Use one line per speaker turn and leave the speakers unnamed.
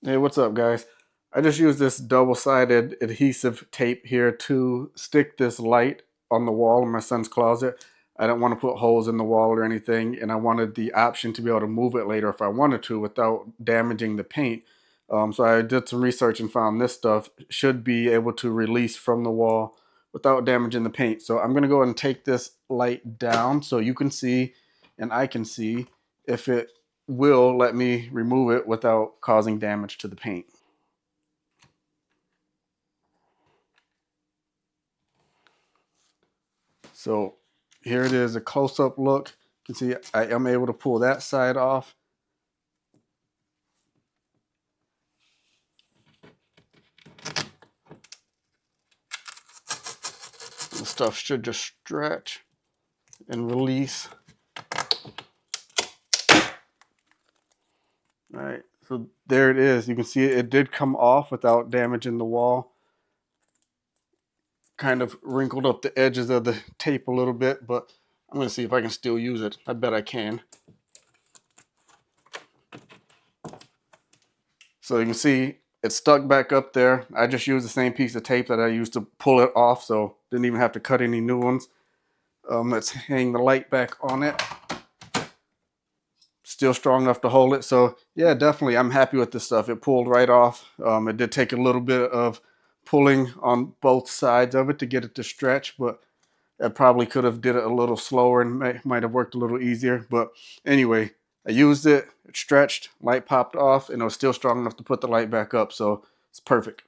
Hey, what's up, guys? I just used this double-sided adhesive tape here to stick this light on the wall in my son's closet. I don't want to put holes in the wall or anything, and I wanted the option to be able to move it later if I wanted to without damaging the paint. So I did some research and found this stuff should be able to release from the wall without damaging the paint. So I'm going to go ahead and take this light down so you can see and I can see if it will let me remove it without causing damage to the paint. So here it is, a close-up look. You can see I am able to pull that side off. The stuff should just stretch and release. All right, so there it is. You can see it did come off without damaging the wall. Kind of wrinkled up the edges of the tape a little bit, but I'm going to see if I can still use it. I bet I can. So you can see it's stuck back up there. I just used the same piece of tape that I used to pull it off, so didn't even have to cut any new ones. Let's hang the light back on it. Still strong enough to hold it. So yeah, definitely I'm happy with this stuff. It pulled right off. It did take a little bit of pulling on both sides of it to get it to stretch, but I probably could have did it a little slower and might have worked a little easier. But anyway, I used it, it stretched, light popped off, and it was still strong enough to put the light back up. So it's perfect.